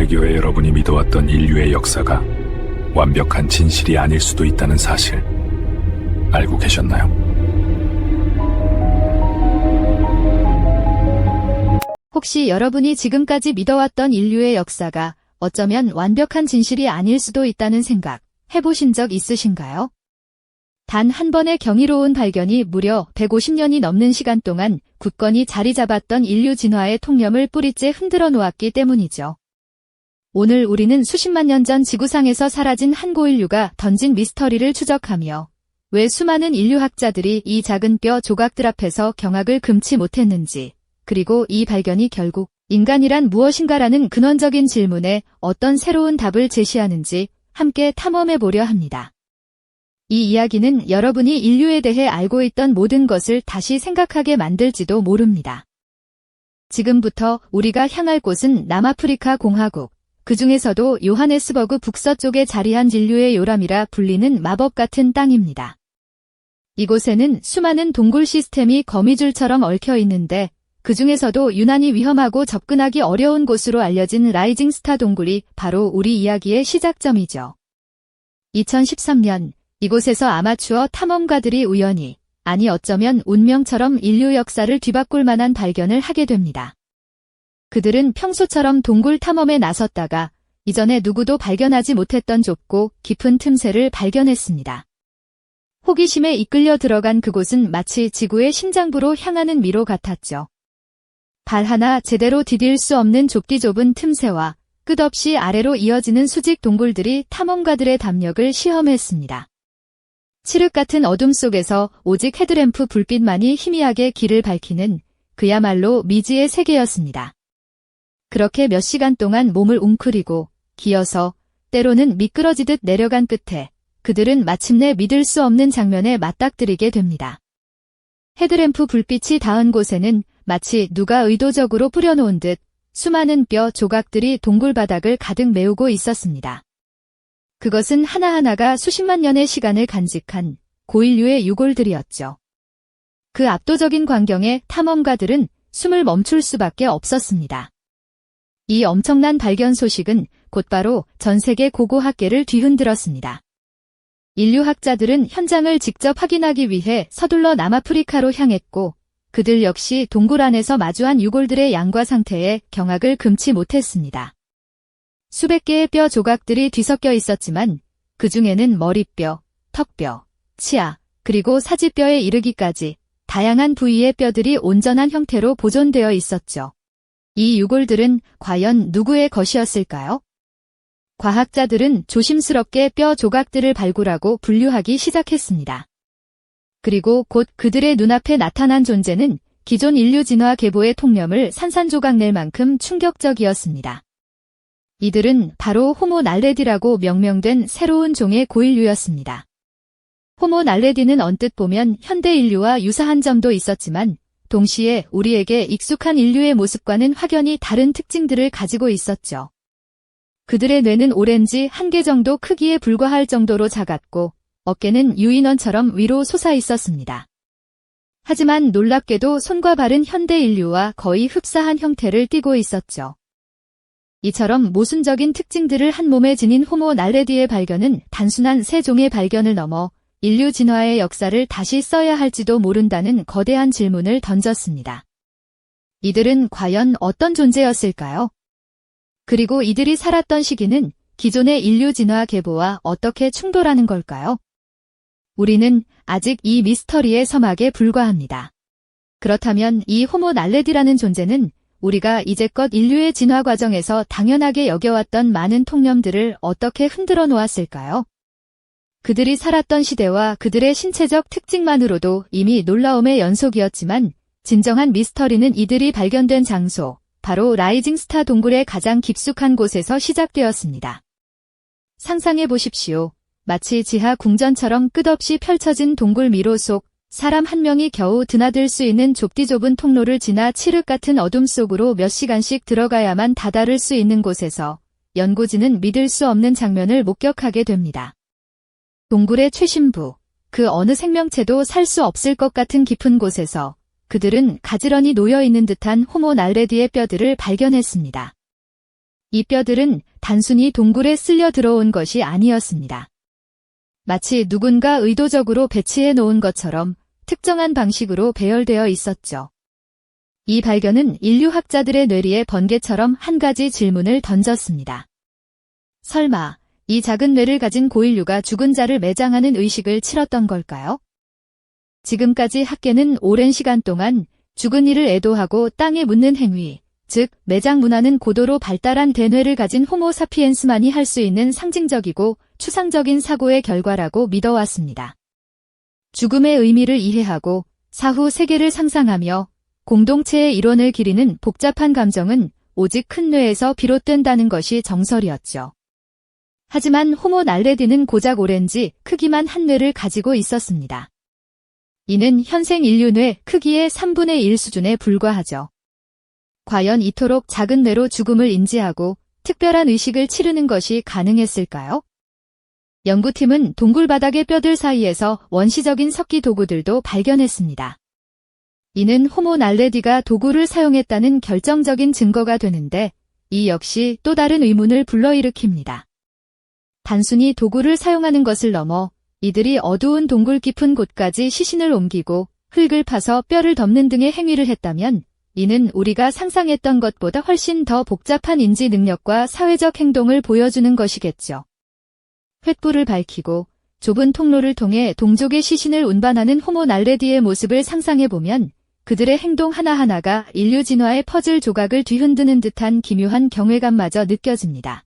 개교의 여러분이 믿어왔던 인류의 역사가 완벽한 진실이 아닐 수도 있다는 사실 알고 계셨나요? 혹시 여러분이 지금까지 믿어왔던 인류의 역사가 어쩌면 완벽한 진실이 아닐 수도 있다는 생각 해보신 적 있으신가요? 단 한 번의 경이로운 발견이 무려 150년이 넘는 시간 동안 굳건히 자리 잡았던 인류 진화의 통념을 뿌리째 흔들어 놓았기 때문이죠. 오늘 우리는 수십만 년 전 지구상에서 사라진 한 고인류가 던진 미스터리를 추적하며 왜 수많은 인류학자들이 이 작은 뼈 조각들 앞에서 경악을 금치 못했는지, 그리고 이 발견이 결국 인간이란 무엇인가라는 근원적인 질문에 어떤 새로운 답을 제시하는지 함께 탐험해 보려 합니다. 이 이야기는 여러분이 인류에 대해 알고 있던 모든 것을 다시 생각하게 만들지도 모릅니다. 지금부터 우리가 향할 곳은 남아프리카 공화국, 그 중에서도 요하네스버그 북서쪽에 자리한 인류의 요람이라 불리는 마법 같은 땅입니다. 이곳에는 수많은 동굴 시스템이 거미줄처럼 얽혀 있는데 그 중에서도 유난히 위험하고 접근하기 어려운 곳으로 알려진 라이징 스타 동굴이 바로 우리 이야기의 시작점이죠. 2013년 이곳에서 아마추어 탐험가들이 우연히, 아니 어쩌면 운명처럼 인류 역사를 뒤바꿀 만한 발견을 하게 됩니다. 그들은 평소처럼 동굴 탐험에 나섰다가 이전에 누구도 발견하지 못했던 좁고 깊은 틈새를 발견했습니다. 호기심에 이끌려 들어간 그곳은 마치 지구의 심장부로 향하는 미로 같았죠. 발 하나 제대로 디딜 수 없는 좁디 좁은 틈새와 끝없이 아래로 이어지는 수직 동굴들이 탐험가들의 담력을 시험했습니다. 칠흑 같은 어둠 속에서 오직 헤드램프 불빛만이 희미하게 길을 밝히는 그야말로 미지의 세계였습니다. 그렇게 몇 시간 동안 몸을 웅크리고 기어서 때로는 미끄러지듯 내려간 끝에 그들은 마침내 믿을 수 없는 장면에 맞닥뜨리게 됩니다. 헤드램프 불빛이 닿은 곳에는 마치 누가 의도적으로 뿌려놓은 듯 수많은 뼈 조각들이 동굴 바닥을 가득 메우고 있었습니다. 그것은 하나하나가 수십만 년의 시간을 간직한 고인류의 유골들이었죠. 그 압도적인 광경에 탐험가들은 숨을 멈출 수밖에 없었습니다. 이 엄청난 발견 소식은 곧바로 전 세계 고고학계를 뒤흔들었습니다. 인류학자들은 현장을 직접 확인하기 위해 서둘러 남아프리카로 향했고 그들 역시 동굴 안에서 마주한 유골들의 양과 상태에 경악을 금치 못했습니다. 수백 개의 뼈 조각들이 뒤섞여 있었지만 그 중에는 머리뼈, 턱뼈, 치아, 그리고 사지뼈에 이르기까지 다양한 부위의 뼈들이 온전한 형태로 보존되어 있었죠. 이 유골들은 과연 누구의 것이었을까요? 과학자들은 조심스럽게 뼈 조각들을 발굴하고 분류하기 시작했습니다. 그리고 곧 그들의 눈앞에 나타난 존재는 기존 인류 진화 계보의 통념을 산산조각 낼 만큼 충격적이었습니다. 이들은 바로 호모 날레디라고 명명된 새로운 종의 고인류였습니다. 호모 날레디는 언뜻 보면 현대 인류와 유사한 점도 있었지만 동시에 우리에게 익숙한 인류의 모습과는 확연히 다른 특징들을 가지고 있었죠. 그들의 뇌는 오렌지 한 개 정도 크기에 불과할 정도로 작았고 어깨는 유인원처럼 위로 솟아 있었습니다. 하지만 놀랍게도 손과 발은 현대 인류와 거의 흡사한 형태를 띠고 있었죠. 이처럼 모순적인 특징들을 한 몸에 지닌 호모 날레디의 발견은 단순한 새 종의 발견을 넘어 인류 진화의 역사를 다시 써야 할지도 모른다는 거대한 질문을 던졌습니다. 이들은 과연 어떤 존재였을까요? 그리고 이들이 살았던 시기는 기존의 인류 진화 계보와 어떻게 충돌하는 걸까요? 우리는 아직 이 미스터리의 서막에 불과합니다. 그렇다면 이 호모 날레디라는 존재는 우리가 이제껏 인류의 진화 과정에서 당연하게 여겨왔던 많은 통념들을 어떻게 흔들어 놓았을까요? 그들이 살았던 시대와 그들의 신체적 특징만으로도 이미 놀라움의 연속이었지만 진정한 미스터리는 이들이 발견된 장소, 바로 라이징 스타 동굴의 가장 깊숙한 곳에서 시작되었습니다. 상상해 보십시오. 마치 지하 궁전처럼 끝없이 펼쳐진 동굴 미로 속 사람 한 명이 겨우 드나들 수 있는 좁디 좁은 통로를 지나 칠흑 같은 어둠 속으로 몇 시간씩 들어가야만 다다를 수 있는 곳에서 연구진은 믿을 수 없는 장면을 목격하게 됩니다. 동굴의 최심부, 그 어느 생명체도 살 수 없을 것 같은 깊은 곳에서 그들은 가지런히 놓여있는 듯한 호모 날레디의 뼈들을 발견했습니다. 이 뼈들은 단순히 동굴에 쓸려 들어온 것이 아니었습니다. 마치 누군가 의도적으로 배치해 놓은 것처럼 특정한 방식으로 배열되어 있었죠. 이 발견은 인류학자들의 뇌리에 번개처럼 한 가지 질문을 던졌습니다. 설마 이 작은 뇌를 가진 고인류가 죽은 자를 매장하는 의식을 치렀던 걸까요? 지금까지 학계는 오랜 시간 동안 죽은 이를 애도하고 땅에 묻는 행위, 즉 매장 문화는 고도로 발달한 대뇌를 가진 호모 사피엔스만이 할 수 있는 상징적이고 추상적인 사고의 결과라고 믿어왔습니다. 죽음의 의미를 이해하고 사후 세계를 상상하며 공동체의 일원을 기리는 복잡한 감정은 오직 큰 뇌에서 비롯된다는 것이 정설이었죠. 하지만 호모 날레디는 고작 오렌지 크기만 한 뇌를 가지고 있었습니다. 이는 현생 인류 뇌 크기의 3분의 1 수준에 불과하죠. 과연 이토록 작은 뇌로 죽음을 인지하고 특별한 의식을 치르는 것이 가능했을까요? 연구팀은 동굴 바닥의 뼈들 사이에서 원시적인 석기 도구들도 발견했습니다. 이는 호모 날레디가 도구를 사용했다는 결정적인 증거가 되는데 이 역시 또 다른 의문을 불러일으킵니다. 단순히 도구를 사용하는 것을 넘어 이들이 어두운 동굴 깊은 곳까지 시신을 옮기고 흙을 파서 뼈를 덮는 등의 행위를 했다면 이는 우리가 상상했던 것보다 훨씬 더 복잡한 인지 능력과 사회적 행동을 보여주는 것이겠죠. 횃불을 밝히고 좁은 통로를 통해 동족의 시신을 운반하는 호모 날레디의 모습을 상상해보면 그들의 행동 하나하나가 인류 진화의 퍼즐 조각을 뒤흔드는 듯한 기묘한 경외감마저 느껴집니다.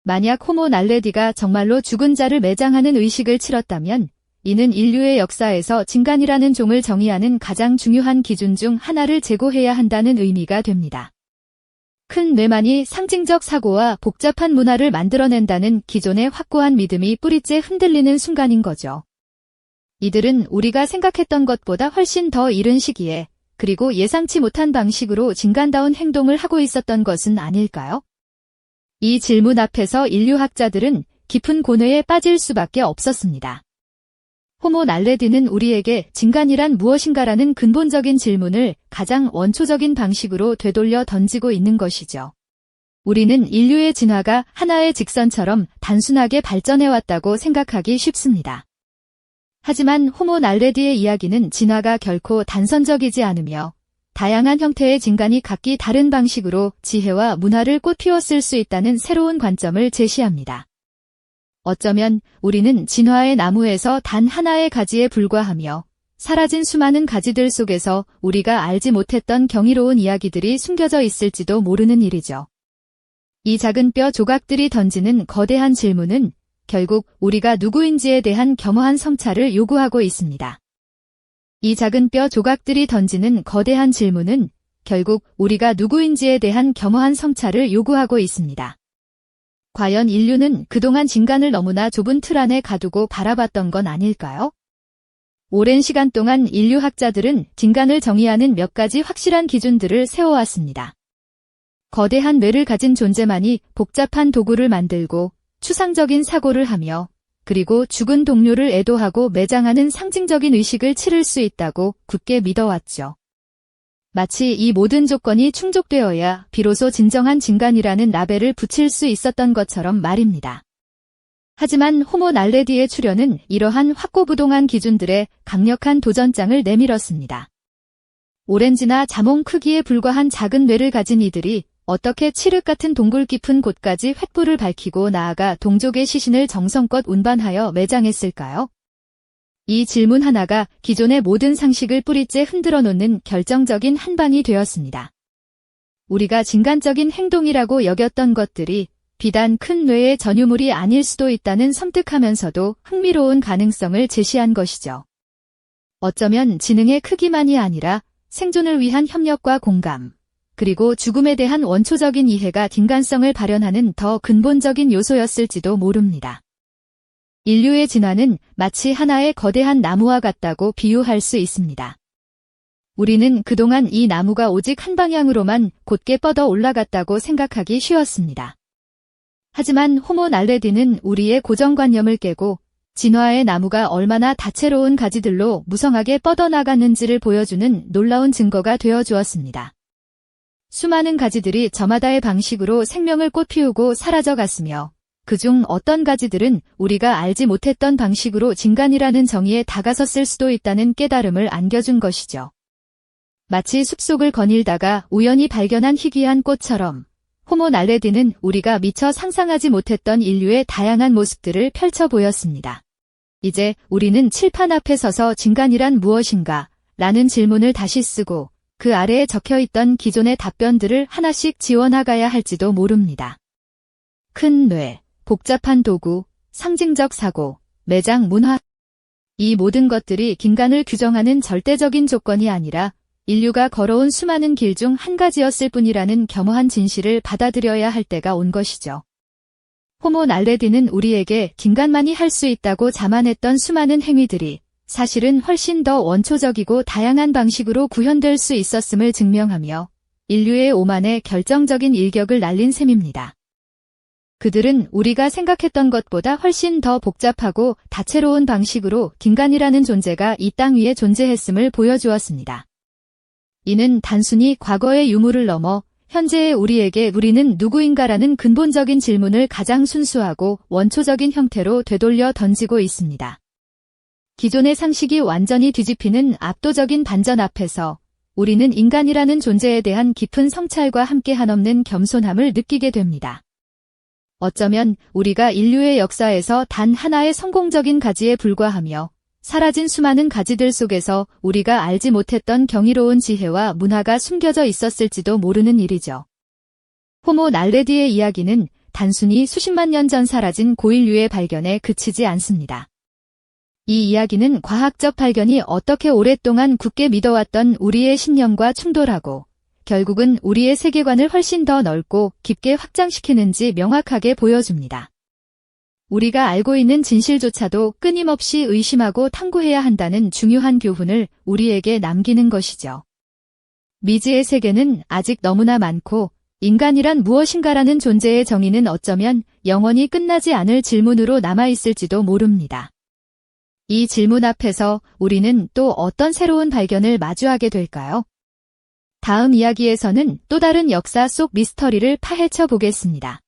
만약 호모 날레디가 정말로 죽은 자를 매장하는 의식을 치렀다면 이는 인류의 역사에서 진간이라는 종을 정의하는 가장 중요한 기준 중 하나를 제고해야 한다는 의미가 됩니다. 큰 뇌만이 상징적 사고와 복잡한 문화를 만들어낸다는 기존의 확고한 믿음이 뿌리째 흔들리는 순간인 거죠. 이들은 우리가 생각했던 것보다 훨씬 더 이른 시기에 그리고 예상치 못한 방식으로 진간다운 행동을 하고 있었던 것은 아닐까요? 이 질문 앞에서 인류학자들은 깊은 고뇌에 빠질 수밖에 없었습니다. 호모 날레디는 우리에게 진간이란 무엇인가라는 근본적인 질문을 가장 원초적인 방식으로 되돌려 던지고 있는 것이죠. 우리는 인류의 진화가 하나의 직선처럼 단순하게 발전해왔다고 생각하기 쉽습니다. 하지만 호모 날레디의 이야기는 진화가 결코 단선적이지 않으며 다양한 형태의 진간이 각기 다른 방식으로 지혜와 문화를 꽃피웠을 수 있다는 새로운 관점을 제시합니다. 어쩌면 우리는 진화의 나무에서 단 하나의 가지에 불과하며 사라진 수많은 가지들 속에서 우리가 알지 못했던 경이로운 이야기들이 숨겨져 있을지도 모르는 일이죠. 이 작은 뼈 조각들이 던지는 거대한 질문은 결국 우리가 누구인지에 대한 겸허한 성찰을 요구하고 있습니다. 이 작은 뼈 조각들이 던지는 거대한 질문은 결국 우리가 누구인지에 대한 겸허한 성찰을 요구하고 있습니다. 과연 인류는 그동안 진간을 너무나 좁은 틀 안에 가두고 바라봤던 건 아닐까요? 오랜 시간 동안 인류학자들은 진간을 정의하는 몇 가지 확실한 기준들을 세워왔습니다. 거대한 뇌를 가진 존재만이 복잡한 도구를 만들고 추상적인 사고를 하며 그리고 죽은 동료를 애도하고 매장하는 상징적인 의식을 치를 수 있다고 굳게 믿어왔죠. 마치 이 모든 조건이 충족되어야 비로소 진정한 진간이라는 라벨을 붙일 수 있었던 것처럼 말입니다. 하지만 호모 날레디의 출현은 이러한 확고부동한 기준들의 강력한 도전장을 내밀었습니다. 오렌지나 자몽 크기에 불과한 작은 뇌를 가진 이들이 어떻게 칠흑 같은 동굴 깊은 곳까지 횃불을 밝히고 나아가 동족의 시신을 정성껏 운반하여 매장했을까요? 이 질문 하나가 기존의 모든 상식을 뿌리째 흔들어 놓는 결정적인 한방이 되었습니다. 우리가 진간적인 행동이라고 여겼던 것들이 비단 큰 뇌의 전유물이 아닐 수도 있다는 섬뜩하면서도 흥미로운 가능성을 제시한 것이죠. 어쩌면 지능의 크기만이 아니라 생존을 위한 협력과 공감, 그리고 죽음에 대한 원초적인 이해가 진간성을 발현하는 더 근본적인 요소였을지도 모릅니다. 인류의 진화는 마치 하나의 거대한 나무와 같다고 비유할 수 있습니다. 우리는 그동안 이 나무가 오직 한 방향으로만 곧게 뻗어 올라갔다고 생각하기 쉬웠습니다. 하지만 호모 날레디는 우리의 고정관념을 깨고 진화의 나무가 얼마나 다채로운 가지들로 무성하게 뻗어나갔는지를 보여주는 놀라운 증거가 되어 주었습니다. 수많은 가지들이 저마다의 방식으로 생명을 꽃피우고 사라져갔으며 그중 어떤 가지들은 우리가 알지 못했던 방식으로 진간이라는 정의에 다가섰을 수도 있다는 깨달음을 안겨준 것이죠. 마치 숲속을 거닐다가 우연히 발견한 희귀한 꽃처럼 호모 날레디는 우리가 미처 상상하지 못했던 인류의 다양한 모습들을 펼쳐 보였습니다. 이제 우리는 칠판 앞에 서서 진간이란 무엇인가? 라는 질문을 다시 쓰고 그 아래에 적혀있던 기존의 답변들을 하나씩 지워나가야 할지도 모릅니다. 큰 뇌, 복잡한 도구, 상징적 사고, 매장 문화. 이 모든 것들이 긴간을 규정하는 절대적인 조건이 아니라 인류가 걸어온 수많은 길 중 한 가지였을 뿐이라는 겸허한 진실을 받아들여야 할 때가 온 것이죠. 호모 날레디는 우리에게 긴간만이 할 수 있다고 자만했던 수많은 행위들이 사실은 훨씬 더 원초적이고 다양한 방식으로 구현될 수 있었음을 증명하며 인류의 오만에 결정적인 일격을 날린 셈입니다. 그들은 우리가 생각했던 것보다 훨씬 더 복잡하고 다채로운 방식으로 긴간이라는 존재가 이 땅 위에 존재했음을 보여주었습니다. 이는 단순히 과거의 유물을 넘어 현재의 우리에게 우리는 누구인가라는 근본적인 질문을 가장 순수하고 원초적인 형태로 되돌려 던지고 있습니다. 기존의 상식이 완전히 뒤집히는 압도적인 반전 앞에서 우리는 인간이라는 존재에 대한 깊은 성찰과 함께 한없는 겸손함을 느끼게 됩니다. 어쩌면 우리가 인류의 역사에서 단 하나의 성공적인 가지에 불과하며 사라진 수많은 가지들 속에서 우리가 알지 못했던 경이로운 지혜와 문화가 숨겨져 있었을지도 모르는 일이죠. 호모 날레디의 이야기는 단순히 수십만 년 전 사라진 고인류의 발견에 그치지 않습니다. 이 이야기는 과학적 발견이 어떻게 오랫동안 굳게 믿어왔던 우리의 신념과 충돌하고 결국은 우리의 세계관을 훨씬 더 넓고 깊게 확장시키는지 명확하게 보여줍니다. 우리가 알고 있는 진실조차도 끊임없이 의심하고 탐구해야 한다는 중요한 교훈을 우리에게 남기는 것이죠. 미지의 세계는 아직 너무나 많고 인간이란 무엇인가라는 존재의 정의는 어쩌면 영원히 끝나지 않을 질문으로 남아있을지도 모릅니다. 이 질문 앞에서 우리는 또 어떤 새로운 발견을 마주하게 될까요? 다음 이야기에서는 또 다른 역사 속 미스터리를 파헤쳐 보겠습니다.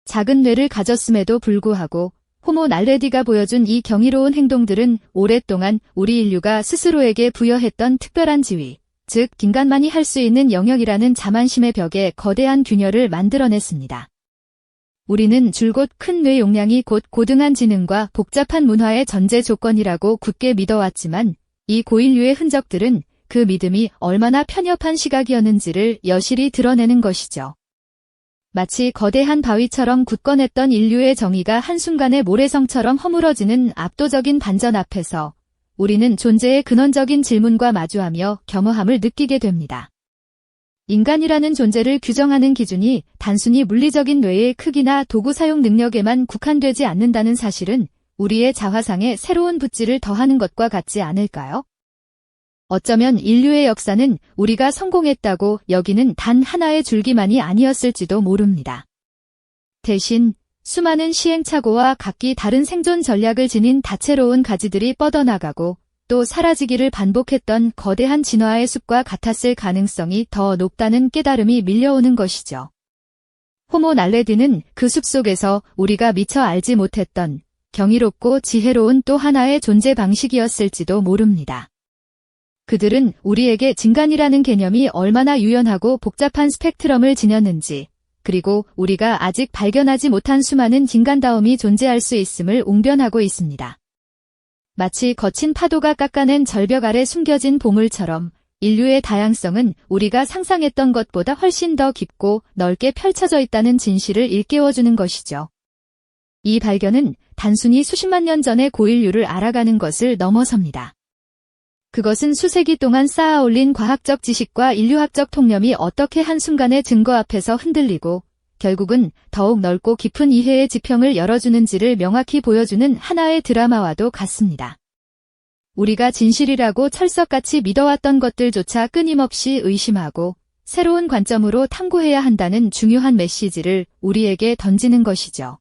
작은 뇌를 가졌음에도 불구하고 호모 날레디가 보여준 이 경이로운 행동들은 오랫동안 우리 인류가 스스로에게 부여했던 특별한 지위, 즉 긴간만이 할 수 있는 영역이라는 자만심의 벽에 거대한 균열을 만들어냈습니다. 우리는 줄곧 큰 뇌 용량이 곧 고등한 지능과 복잡한 문화의 전제 조건이라고 굳게 믿어왔지만 이 고인류의 흔적들은 그 믿음이 얼마나 편협한 시각이었는지를 여실히 드러내는 것이죠. 마치 거대한 바위처럼 굳건했던 인류의 정의가 한순간에 모래성처럼 허물어지는 압도적인 반전 앞에서 우리는 존재의 근원적인 질문과 마주하며 겸허함을 느끼게 됩니다. 인간이라는 존재를 규정하는 기준이 단순히 물리적인 뇌의 크기나 도구 사용 능력에만 국한되지 않는다는 사실은 우리의 자화상에 새로운 붓질을 더하는 것과 같지 않을까요? 어쩌면 인류의 역사는 우리가 성공했다고 여기는 단 하나의 줄기만이 아니었을지도 모릅니다. 대신 수많은 시행착오와 각기 다른 생존 전략을 지닌 다채로운 가지들이 뻗어나가고 또 사라지기를 반복했던 거대한 진화의 숲과 같았을 가능성이 더 높다는 깨달음이 밀려오는 것이죠. 호모 날레디는 그 숲 속에서 우리가 미처 알지 못했던 경이롭고 지혜로운 또 하나의 존재 방식이었을지도 모릅니다. 그들은 우리에게 진간이라는 개념이 얼마나 유연하고 복잡한 스펙트럼을 지녔는지, 그리고 우리가 아직 발견하지 못한 수많은 진간다움이 존재할 수 있음을 웅변하고 있습니다. 마치 거친 파도가 깎아낸 절벽 아래 숨겨진 보물처럼 인류의 다양성은 우리가 상상했던 것보다 훨씬 더 깊고 넓게 펼쳐져 있다는 진실을 일깨워주는 것이죠. 이 발견은 단순히 수십만 년 전의 고인류를 알아가는 것을 넘어섭니다. 그것은 수세기 동안 쌓아올린 과학적 지식과 인류학적 통념이 어떻게 한순간의 증거 앞에서 흔들리고 결국은 더욱 넓고 깊은 이해의 지평을 열어주는지를 명확히 보여주는 하나의 드라마와도 같습니다. 우리가 진실이라고 철석같이 믿어왔던 것들조차 끊임없이 의심하고 새로운 관점으로 탐구해야 한다는 중요한 메시지를 우리에게 던지는 것이죠.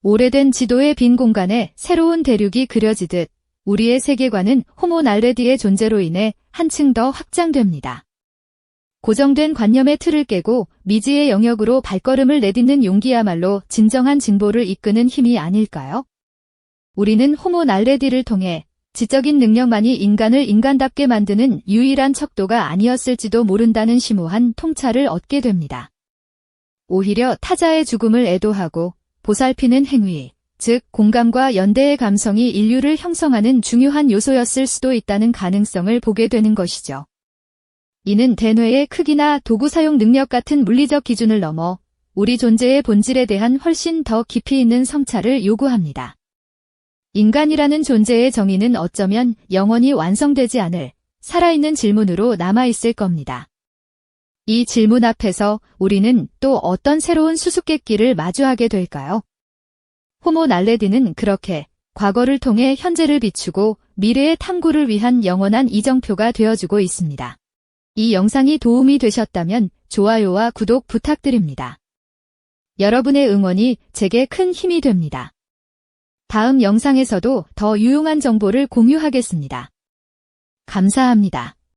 오래된 지도의 빈 공간에 새로운 대륙이 그려지듯 우리의 세계관은 호모 날레디의 존재로 인해 한층 더 확장됩니다. 고정된 관념의 틀을 깨고 미지의 영역으로 발걸음을 내딛는 용기야말로 진정한 진보를 이끄는 힘이 아닐까요? 우리는 호모 날레디를 통해 지적인 능력만이 인간을 인간답게 만드는 유일한 척도가 아니었을지도 모른다는 심오한 통찰을 얻게 됩니다. 오히려 타자의 죽음을 애도하고 보살피는 행위, 즉 공감과 연대의 감성이 인류를 형성하는 중요한 요소였을 수도 있다는 가능성을 보게 되는 것이죠. 이는 대뇌의 크기나 도구 사용 능력 같은 물리적 기준을 넘어 우리 존재의 본질에 대한 훨씬 더 깊이 있는 성찰을 요구합니다. 인간이라는 존재의 정의는 어쩌면 영원히 완성되지 않을 살아있는 질문으로 남아있을 겁니다. 이 질문 앞에서 우리는 또 어떤 새로운 수수께끼를 마주하게 될까요? 호모 날레디는 그렇게 과거를 통해 현재를 비추고 미래의 탐구를 위한 영원한 이정표가 되어주고 있습니다. 이 영상이 도움이 되셨다면 좋아요와 구독 부탁드립니다. 여러분의 응원이 제게 큰 힘이 됩니다. 다음 영상에서도 더 유용한 정보를 공유하겠습니다. 감사합니다.